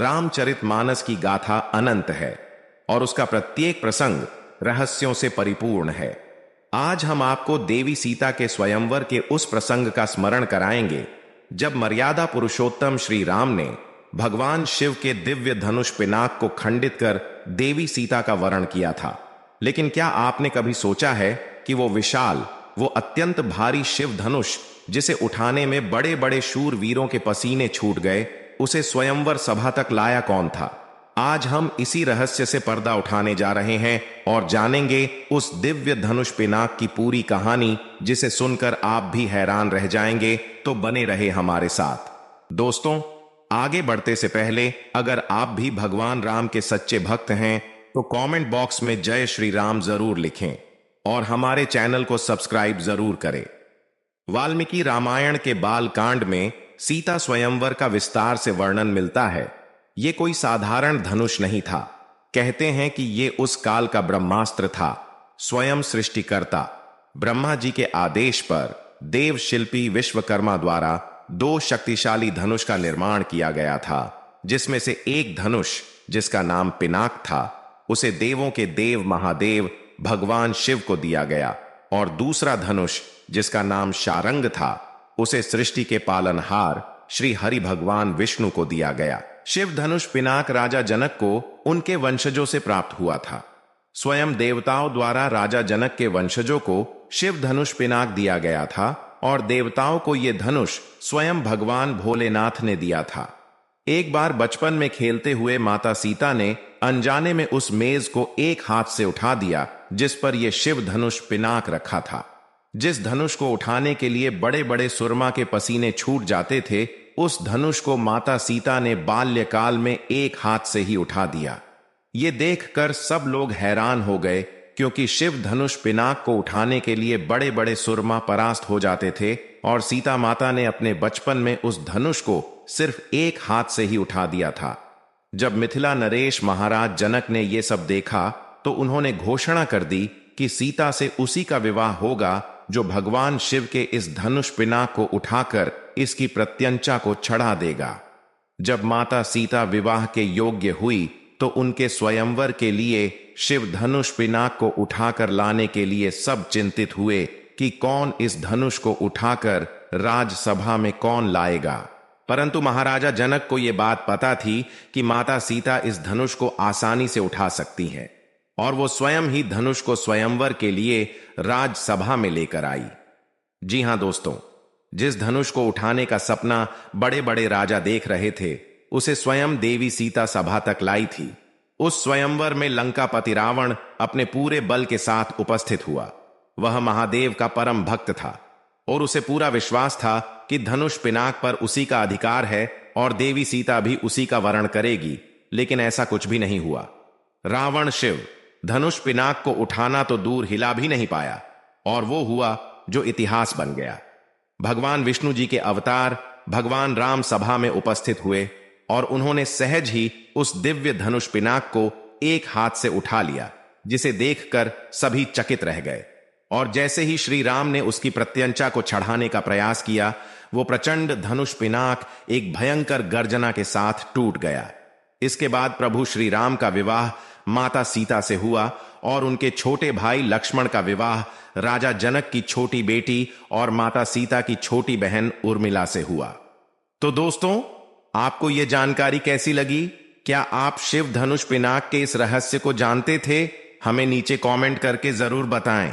रामचरितमानस की गाथा अनंत है और उसका प्रत्येक प्रसंग रहस्यों से परिपूर्ण है। आज हम आपको देवी सीता के स्वयंवर के उस प्रसंग का स्मरण कराएंगे जब मर्यादा पुरुषोत्तम श्री राम ने भगवान शिव के दिव्य धनुष पिनाक को खंडित कर देवी सीता का वरण किया था। लेकिन क्या आपने कभी सोचा है कि वो विशाल, वो अत्यंत भारी शिव धनुष, जिसे उठाने में बड़े बड़े शूर वीरों के पसीने छूट गए, उसे स्वयंवर सभा तक लाया कौन था? आज हम इसी रहस्य से पर्दा उठाने जा रहे हैं और जानेंगे उस दिव्य धनुष पिनाक की पूरी कहानी, जिसे सुनकर आप भी हैरान रह जाएंगे। तो बने रहे हमारे साथ। दोस्तों, आगे बढ़ते से पहले अगर आप भी भगवान राम के सच्चे भक्त हैं तो कमेंट बॉक्स में जय श्री राम जरूर लिखें और हमारे चैनल को सब्सक्राइब जरूर करें। वाल्मीकि रामायण के बाल कांड में सीता स्वयंवर का विस्तार से वर्णन मिलता है। यह कोई साधारण धनुष नहीं था। कहते हैं कि यह उस काल का ब्रह्मास्त्र था। स्वयं सृष्टिकर्ता ब्रह्मा जी के आदेश पर देव शिल्पी विश्वकर्मा द्वारा 2 शक्तिशाली धनुष का निर्माण किया गया था, जिसमें से एक धनुष, जिसका नाम पिनाक था, उसे देवों के देव महादेव भगवान शिव को दिया गया और दूसरा धनुष, जिसका नाम शारंग था, उसे सृष्टि के पालनहार श्री हरि भगवान विष्णु को दिया गया। शिव धनुष पिनाक राजा जनक को उनके वंशजों से प्राप्त हुआ था। स्वयं देवताओं द्वारा राजा जनक के वंशजों को शिव धनुष पिनाक दिया गया था और देवताओं को यह धनुष स्वयं भगवान भोलेनाथ ने दिया था। एक बार बचपन में खेलते हुए माता सीता ने अनजाने में उस मेज को एक हाथ से उठा दिया जिस पर यह शिव धनुष पिनाक रखा था। जिस धनुष को उठाने के लिए बड़े बड़े सुरमा के पसीने छूट जाते थे, उस धनुष को माता सीता ने बाल्यकाल में एक हाथ से ही उठा दिया। ये देखकर सब लोग हैरान हो गए, क्योंकि शिव धनुष पिनाक को उठाने के लिए बड़े बड़े सुरमा परास्त हो जाते थे और सीता माता ने अपने बचपन में उस धनुष को सिर्फ एक हाथ से ही उठा दिया था। जब मिथिला नरेश महाराज जनक ने यह सब देखा तो उन्होंने घोषणा कर दी कि सीता से उसी का विवाह होगा जो भगवान शिव के इस धनुष पिनाक को उठाकर इसकी प्रत्यंचा को चढ़ा देगा। जब माता सीता विवाह के योग्य हुई तो उनके स्वयंवर के लिए शिव धनुष पिनाक को उठाकर लाने के लिए सब चिंतित हुए कि कौन इस धनुष को उठाकर राजसभा में कौन लाएगा। परंतु महाराजा जनक को यह बात पता थी कि माता सीता इस धनुष को आसानी से उठा सकती हैं और वो स्वयं ही धनुष को स्वयंवर के लिए राजसभा में लेकर आई। जी हां दोस्तों, जिस धनुष को उठाने का सपना बड़े बड़े राजा देख रहे थे, उसे स्वयं देवी सीता सभा तक लाई थी। उस स्वयंवर में लंकापति रावण अपने पूरे बल के साथ उपस्थित हुआ। वह महादेव का परम भक्त था और उसे पूरा विश्वास था कि धनुष पिनाक पर उसी का अधिकार है और देवी सीता भी उसी का वरण करेगी। लेकिन ऐसा कुछ भी नहीं हुआ। रावण शिव धनुष पिनाक को उठाना तो दूर हिला भी नहीं पाया और वो हुआ जो इतिहास बन गया। भगवान विष्णु जी के अवतार भगवान राम सभा में उपस्थित हुए और उन्होंने सहज ही उस दिव्य धनुष पिनाक को एक हाथ से उठा लिया, जिसे देखकर सभी चकित रह गए। और जैसे ही श्री राम ने उसकी प्रत्यंचा को चढ़ाने का प्रयास किया, वो प्रचंड धनुष पिनाक एक भयंकर गर्जना के साथ टूट गया। इसके बाद प्रभु श्री राम का विवाह माता सीता से हुआ और उनके छोटे भाई लक्ष्मण का विवाह राजा जनक की छोटी बेटी और माता सीता की छोटी बहन उर्मिला से हुआ। तो दोस्तों, आपको यह जानकारी कैसी लगी? क्या आप शिव धनुष पिनाक के इस रहस्य को जानते थे? हमें नीचे कमेंट करके जरूर बताएं।